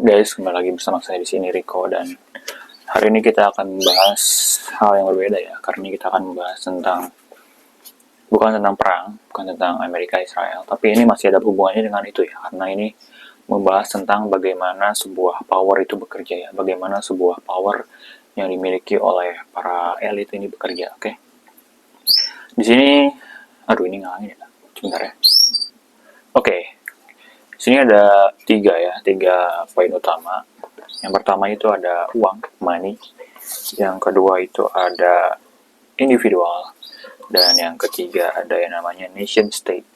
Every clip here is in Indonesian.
Guys, kembali lagi bersama saya di sini Rico, dan hari ini kita akan membahas hal yang berbeda ya. Karena ini kita akan membahas tentang bukan tentang perang, bukan tentang Amerika Israel, tapi ini masih ada hubungannya dengan itu ya. Karena ini membahas tentang bagaimana sebuah power itu bekerja ya, bagaimana sebuah power yang dimiliki oleh para elit ini bekerja. Oke. Di sini, aduh ini ngalangin ya. Sebentar ya. Oke. Sini ada tiga poin utama. Yang pertama itu ada uang, money. Yang kedua itu ada individual. Dan yang ketiga ada yang namanya nation state.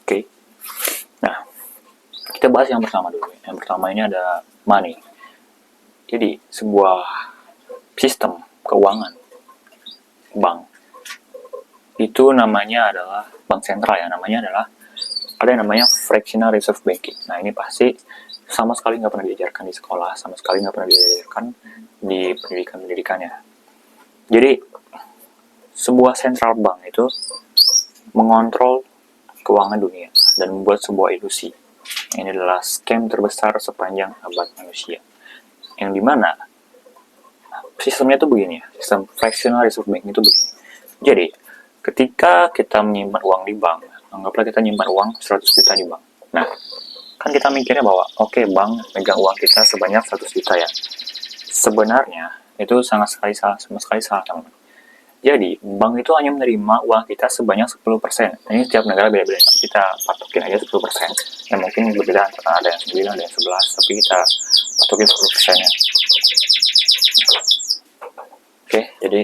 Oke. Nah, kita bahas yang pertama dulu. Yang pertama ini ada money. Jadi, sebuah sistem keuangan bank itu namanya adalah bank sentral ya. Namanya adalah ada yang namanya fractional reserve banking. Nah, ini pasti sama sekali nggak pernah diajarkan di sekolah, sama sekali nggak pernah diajarkan di pendidikan-pendidikannya. Jadi, sebuah central bank itu mengontrol keuangan dunia dan membuat sebuah ilusi. Ini adalah scam terbesar sepanjang abad manusia. Yang dimana sistemnya itu begini ya, sistem fractional reserve banking itu begini. Jadi, ketika kita menyimpan uang di bank, anggaplah kita nyimpan uang 100 juta di bank. Nah, kan kita mikirnya bahwa oke, bank megang uang kita sebanyak 100 juta ya. Sebenarnya itu sama sekali salah teman-teman. Jadi, bank itu hanya menerima uang kita sebanyak 10%. Ini setiap negara beda-beda. Kita patokin aja 10%. Ya mungkin berbeda, ada yang 9, ada yang 11, tapi kita patokin 10% ya. Oke, jadi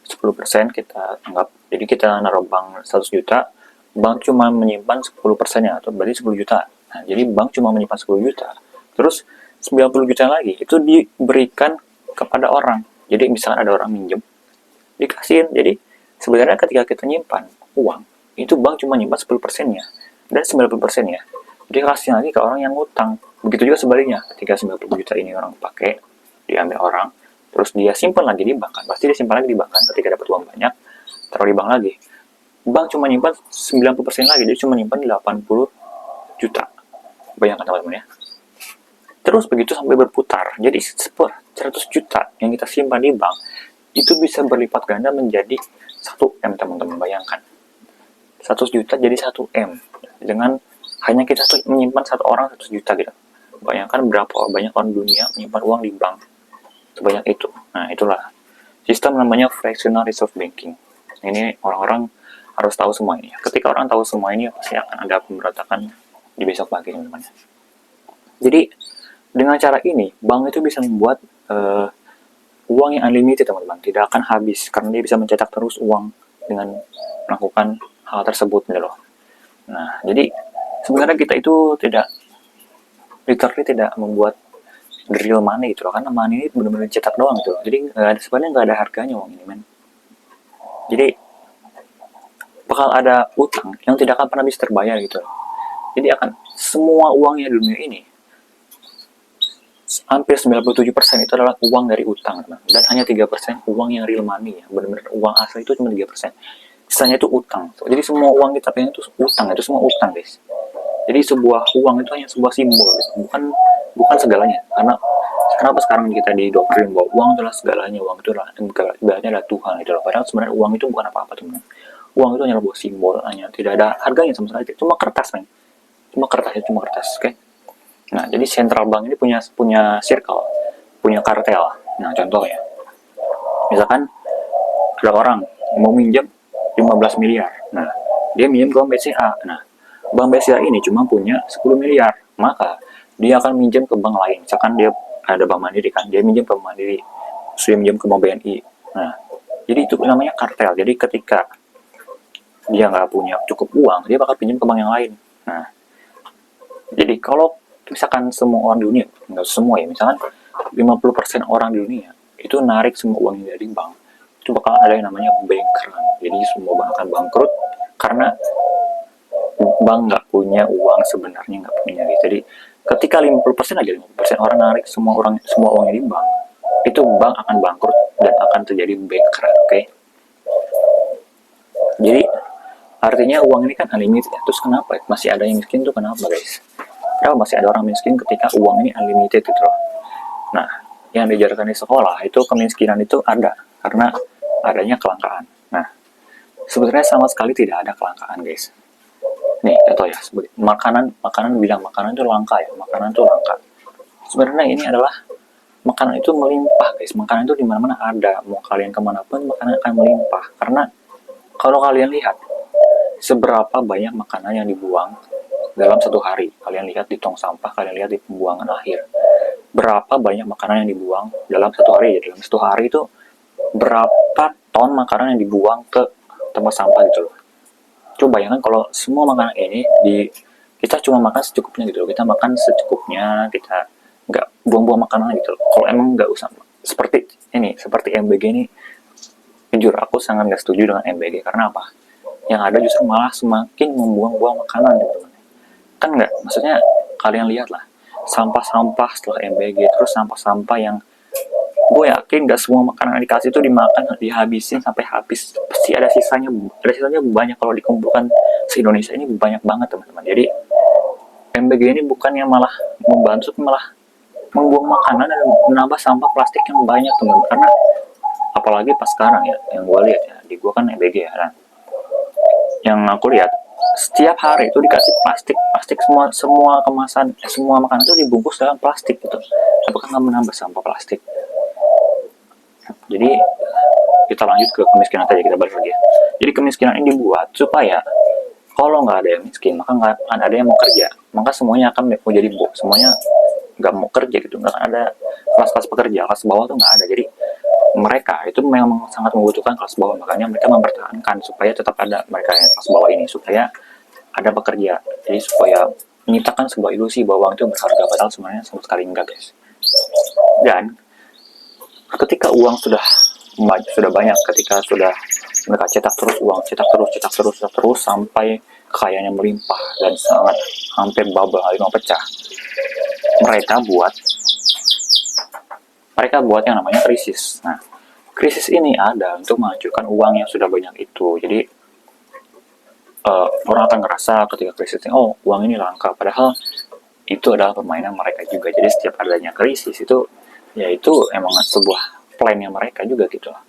10% kita anggap. Jadi kita naruh bank 100 juta, bank cuma menyimpan 10%-nya, atau berarti 10 juta. Nah, jadi bank cuma menyimpan 10 juta. Terus 90 juta lagi itu diberikan kepada orang. Jadi misalkan ada orang minjem, dikasihin. Jadi sebenarnya ketika kita nyimpan uang, itu bank cuma nyimpan 10%-nya. Dan 90%-nya dikasih lagi ke orang yang ngutang. Begitu juga sebaliknya, ketika 90 juta ini orang pakai, diambil orang, terus dia simpan lagi di bank kan. Pasti dia simpan lagi di bank kan, ketika dapat uang banyak, taruh di bank lagi. Bank cuma nyimpan 90% lagi, dia cuma nyimpan 80 juta. Bayangkan teman-teman ya. Terus begitu sampai berputar. Jadi 100 juta yang kita simpan di bank itu bisa berlipat ganda menjadi 1M teman-teman. Bayangkan. 100 juta jadi 1M. Dengan hanya kita menyimpan satu orang 100 juta gitu. Bayangkan berapa banyak orang dunia menyimpan uang di bank sebanyak itu. Nah, itulah sistem namanya fractional reserve banking. Ini orang-orang harus tahu semua ini. Ketika orang tahu semua ini, pasti akan ada pemberontakan di besok pagi, teman-teman. Jadi, dengan cara ini, bank itu bisa membuat uang yang unlimited, teman-teman. Tidak akan habis, karena dia bisa mencetak terus uang dengan melakukan hal tersebut, gitu loh. Nah, jadi sebenarnya kita itu literally tidak membuat the real money gitu loh, karena money ini benar-benar cetak doang gitu loh. Jadi sebenarnya nggak ada harganya uang ini, men. Jadi bakal ada utang yang tidak akan pernah bisa terbayar gitu loh. Jadi akan semua uangnya di dunia ini, hampir 97% itu adalah uang dari utang, teman. Dan hanya 3% uang yang real money ya, benar-benar uang asli itu cuma 3%. Sisanya itu utang. Jadi semua uang kita pengen itu utang, itu semua utang, guys. Jadi sebuah uang itu hanya sebuah simbol, gitu. bukan segalanya. Karena kenapa sekarang kita didoktrin bahwa uang adalah segalanya, uang itu ibaratnya adalah Tuhan gitu loh. Padahal sebenarnya uang itu bukan apa-apa, teman. Uang itu hanya sebuah simbol, hanya tidak ada harganya sama sekali. Cuma kertas, men. Cuma kertas, oke? Okay? Nah, jadi central bank ini punya circle, punya kartel. Nah, contohnya, misalkan ada orang mau minjem 15 miliar. Nah, dia minjem ke bank BCA. Nah, bank BCA ini cuma punya 10 miliar. Maka, dia akan minjem ke bank lain. Misalkan dia ada bank Mandiri kan, dia minjem ke bank Mandiri. Terus dia minjem ke bank BNI. Nah, jadi itu namanya kartel. Jadi ketika dia nggak punya cukup uang, dia bakal pinjam ke bank yang lain. Nah, jadi kalau misalkan semua orang di dunia, nggak semua ya, misalkan 50% orang di dunia itu narik semua uangnya dari bank, itu bakal ada yang namanya bank run. Jadi semua bank akan bangkrut karena bank nggak punya uang, sebenarnya nggak punya. Jadi ketika 50% aja 50% orang narik semua uangnya di bank, itu bank akan bangkrut dan akan terjadi bank run. Oke? Jadi artinya uang ini kan unlimited ya. Terus kenapa masih ada yang miskin tuh, kenapa, guys? Kenapa masih ada orang miskin ketika uang ini unlimited gitu loh. Nah, yang diajarkan di sekolah itu kemiskinan itu ada karena adanya kelangkaan. Nah, sebenarnya sama sekali tidak ada kelangkaan, guys. Nih, contoh ya, makanan bilang makanan itu langka ya, makanan itu langka. Sebenarnya ini adalah makanan itu melimpah, guys. Makanan itu di mana-mana ada. Mau kalian kemanapun, makanan akan melimpah. Karena kalau kalian lihat seberapa banyak makanan yang dibuang dalam satu hari. Kalian lihat di tong sampah, kalian lihat di pembuangan akhir. Berapa banyak makanan yang dibuang dalam satu hari. Dalam satu hari itu berapa ton makanan yang dibuang ke tempat sampah gitu loh. Coba bayangkan kalau semua makanan ini kita cuma makan secukupnya gitu loh. Kita makan secukupnya, kita nggak buang-buang makanan gitu loh. Kalau emang nggak usah seperti MBG ini, jujur aku sangat nggak setuju dengan MBG. Karena apa? Yang ada justru malah semakin membuang-buang makanan gitu loh. Kan nggak, maksudnya kalian lihatlah sampah-sampah setelah MBG, terus sampah-sampah yang gue yakin gak semua makanan yang dikasih itu dimakan, dihabisin sampai habis, pasti ada sisanya banyak. Kalau dikumpulkan se-Indonesia ini banyak banget teman-teman. Jadi MBG ini bukannya malah membantu, malah membuang makanan dan menambah sampah plastik yang banyak teman-teman. Karena apalagi pas sekarang ya, yang gue lihat ya, di gue kan MBG ya, nah, yang aku lihat setiap hari itu dikasih plastik semua kemasan, semua makanan itu dibungkus dalam plastik gitu. Apakah nggak menambah sampah plastik? Jadi kita lanjut ke kemiskinan tadi, kita balik lagi ya. Jadi kemiskinan ini dibuat supaya kalau nggak ada yang miskin, maka nggak akan ada yang mau kerja. Maka semuanya akan mau jadi semuanya nggak mau kerja gitu. Nggak akan ada kelas-kelas pekerja, kelas bawah tuh nggak ada. Jadi mereka itu memang sangat membutuhkan kelas bawah. Makanya mereka mempertahankan supaya tetap ada mereka yang kelas bawah ini, supaya ada pekerja. Jadi supaya menciptakan sebuah ilusi bahwa uang itu berharga, padahal sebenarnya sama sekali enggak, guys. Dan ketika uang sudah banyak, ketika sudah mereka cetak terus sampai kekayaannya melimpah dan sangat hampir bubble, mau pecah, mereka buat yang namanya krisis. Nah, krisis ini ada untuk menghancurkan uang yang sudah banyak itu. Jadi orang akan ngerasa ketika krisis ini, oh uang ini langka, padahal itu adalah permainan mereka juga. Jadi setiap adanya krisis itu, ya itu emang sebuah plannya mereka juga gitu lah.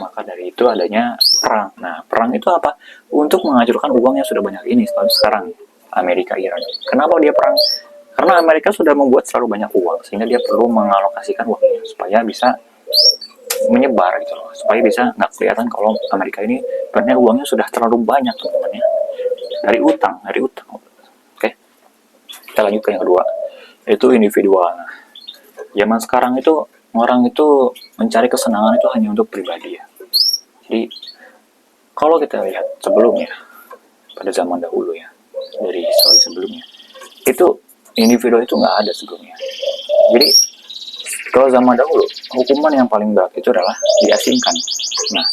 Maka dari itu adanya perang. Nah, perang itu apa? Untuk menghancurkan uang yang sudah banyak ini sekarang. Amerika Iran. Kenapa dia perang? Karena Amerika sudah membuat selalu banyak uang, sehingga dia perlu mengalokasikan uangnya supaya bisa menyebar gitu loh, supaya bisa nggak kelihatan kalau Amerika ini sebenarnya uangnya sudah terlalu banyak teman-teman ya, dari utang. Oke, kita lanjut ke yang kedua, yaitu individual. Nah, zaman sekarang itu orang itu mencari kesenangan itu hanya untuk pribadi ya. Jadi kalau kita lihat sebelumnya, pada zaman dahulu ya, dari histori sebelumnya, itu individu itu nggak ada sebelumnya. Jadi kalau zaman dahulu, hukuman yang paling berat itu adalah diasingkan. Nah,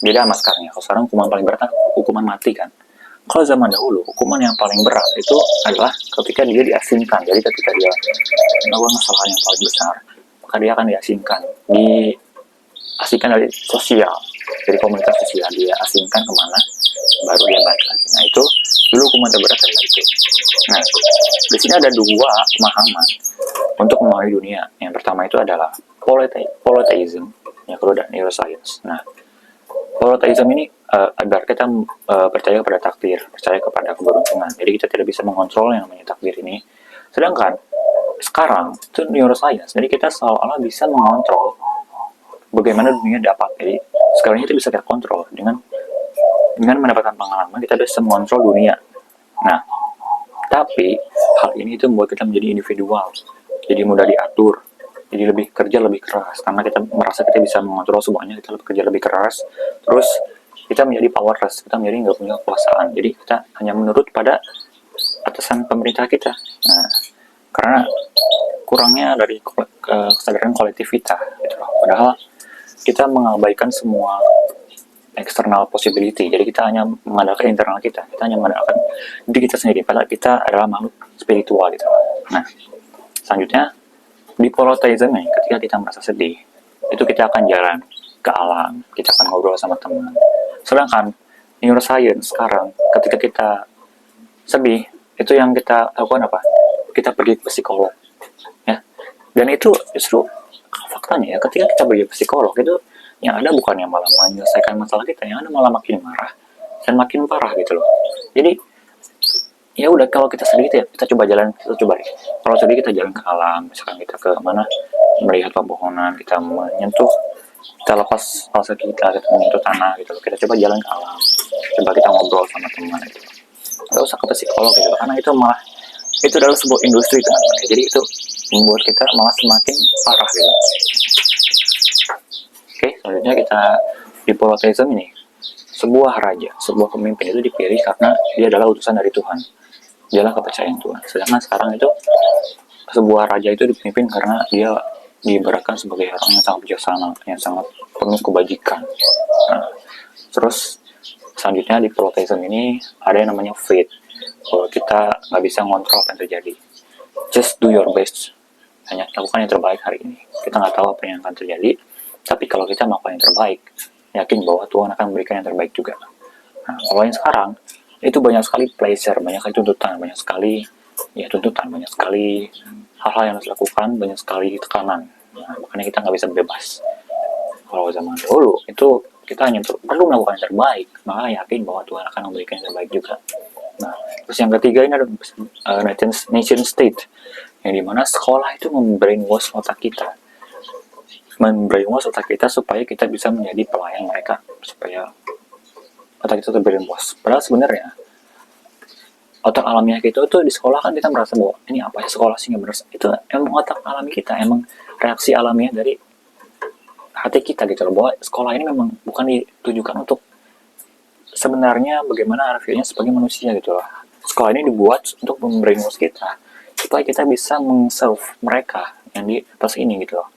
beda sama sekarang ya. Kalau sekarang hukuman paling berat kan hukuman mati kan. Kalau zaman dahulu, hukuman yang paling berat itu adalah ketika dia diasingkan. Jadi ketika dia melakukan kesalahan yang paling besar, maka dia akan diasingkan. Diasingkan dari sosial, dari komunitas sosial. Dia asingkan kemana, baru dia balik lagi. Nah, itu dulu hukuman terberat adalah itu. Nah, di sini ada dua pemahaman untuk memahami dunia. Yang pertama itu adalah polytheism, yang kedua adalah neuroscience. Nah, polytheism ini agar kita percaya kepada takdir, percaya kepada keberuntungan. Jadi kita tidak bisa mengontrol yang namanya takdir ini. Sedangkan sekarang itu neuroscience. Jadi kita seolah-olah bisa mengontrol bagaimana dunia dapat. Jadi sekarang kita bisa kita kontrol dengan mendapatkan pengalaman, kita bisa mengontrol dunia. Nah, tapi hal ini itu membuat kita menjadi individual, jadi mudah diatur, jadi kerja lebih keras, karena kita merasa kita bisa mengontrol semuanya. Kita kerja lebih keras, terus kita menjadi powerless, kita menjadi nggak punya kekuasaan, jadi kita hanya menurut pada atasan pemerintah kita. Nah, karena kurangnya dari kesadaran kolektif kita gitu loh. Padahal kita mengabaikan semua external possibility. Jadi kita hanya mengandalkan internal kita hanya mengandalkan diri kita sendiri, padahal kita adalah makhluk spiritual gitu. Nah, selanjutnya di polytheism ini, ketika kita merasa sedih, itu kita akan jalan ke alam, kita akan ngobrol sama teman. Sedangkan neuroscience sekarang, ketika kita sedih, itu yang kita lakukan apa? kita pergi ke psikolog, ya. Dan itu justru faktanya ya, ketika kita pergi ke psikolog itu yang ada bukannya malah menyelesaikan masalah kita, yang ada malah makin marah dan makin parah gitu loh. Jadi ya udah, kalau kita sedih ya kita coba kalau sedih kita jalan ke alam, misalkan kita ke mana, melihat pepohonan, kita menyentuh, kita lepas rasa kita menyentuh tanah gitu loh. Kita coba jalan ke alam, coba kita ngobrol sama teman gitu. Gak usah ke psikolog gitu, karena itu malah itu adalah sebuah industri teman-teman. Jadi itu membuat kita malah semakin parah gitu. Oke, selanjutnya kita di politheism ini, sebuah raja, sebuah pemimpin itu dipilih karena dia adalah utusan dari Tuhan, dia adalah kepercayaan Tuhan. Sedangkan sekarang itu sebuah raja itu dipimpin karena dia diibaratkan sebagai orang yang sangat bijaksana, yang sangat penuh kebajikan. Nah, terus selanjutnya di politheism ini ada yang namanya fate. Kalau kita nggak bisa ngontrol apa yang terjadi, just do your best, hanya lakukan yang terbaik hari ini. Kita nggak tahu apa yang akan terjadi, tapi kalau kita melakukan yang terbaik, yakin bahwa Tuhan akan memberikan yang terbaik juga. Nah, kalau yang sekarang itu banyak sekali pleasure, banyak sekali tuntutan, banyak sekali hal-hal yang harus dilakukan, banyak sekali tekanan. Nah, makanya kita nggak bisa bebas. Kalau zaman dulu itu kita hanya perlu melakukan yang terbaik, maka yakin bahwa Tuhan akan memberikan yang terbaik juga. Nah, terus yang ketiga ini ada nation state, yang dimana sekolah itu membrainwash otak kita, supaya kita bisa menjadi pelayan mereka, supaya otak kita terbrainwash. Padahal sebenarnya otak alamiah kita itu di sekolah kan kita merasa bahwa ini apa ya sekolah sih, nggak benar. Itu emang otak alami kita, emang reaksi alamiah dari hati kita gitu loh, bahwa sekolah ini memang bukan ditujukan untuk sebenarnya bagaimana reviewnya sebagai manusia gitu loh. Sekolah ini dibuat untuk membrainwash kita supaya kita bisa meng-serve mereka yang di atas ini gitu loh.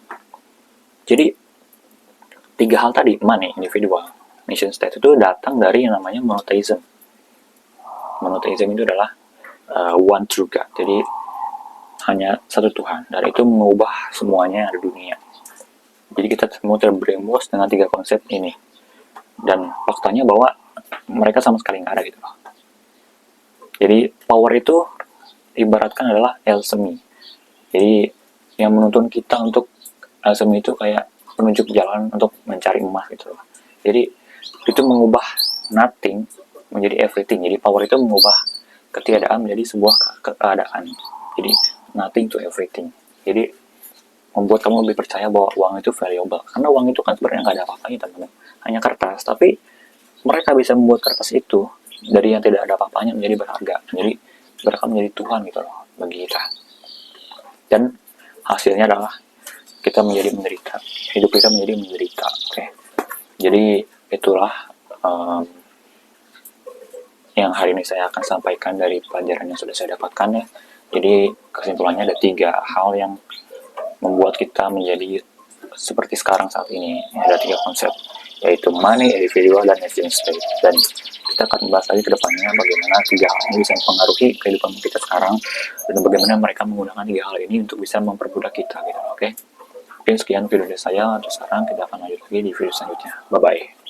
Jadi tiga hal tadi, money, individual, nation state, itu datang dari yang namanya monotheism. Monotheism itu adalah one true God, jadi hanya satu Tuhan, dan itu mengubah semuanya di dunia. Jadi kita semua terbrainwash dengan tiga konsep ini, dan faktanya bahwa mereka sama sekali nggak ada gitu loh. Jadi power itu ibaratkan adalah alchemy. Jadi yang menuntun kita untuk alchemy itu kayak penunjuk jalan untuk mencari emas gitu loh. Jadi itu mengubah nothing menjadi everything. Jadi power itu mengubah ketiadaan menjadi sebuah keadaan. Jadi nothing to everything. Jadi membuat kamu lebih percaya bahwa uang itu valuable. Karena uang itu kan sebenarnya nggak ada apa-apanya teman-teman, hanya kertas. Tapi mereka bisa membuat kertas itu dari yang tidak ada apa-apanya menjadi berharga. Jadi mereka menjadi Tuhan gitu loh bagi kita. Dan hasilnya adalah kita menjadi menderita. Hidup kita menjadi menderita. Oke. Jadi itulah yang hari ini saya akan sampaikan dari pelajaran yang sudah saya dapatkan ya. Jadi kesimpulannya ada tiga hal yang membuat kita menjadi seperti sekarang saat ini. Ada tiga konsep, yaitu money, individual, dan nation state. Dan kita akan bahas lagi ke depannya bagaimana tiga hal ini bisa mempengaruhi kehidupan kita sekarang, dan bagaimana mereka menggunakan tiga hal ini untuk bisa memperbudak kita gitu. Oke. Mungkin sekian video dari saya untuk sekarang, kita akan lanjut lagi di video selanjutnya. Bye bye.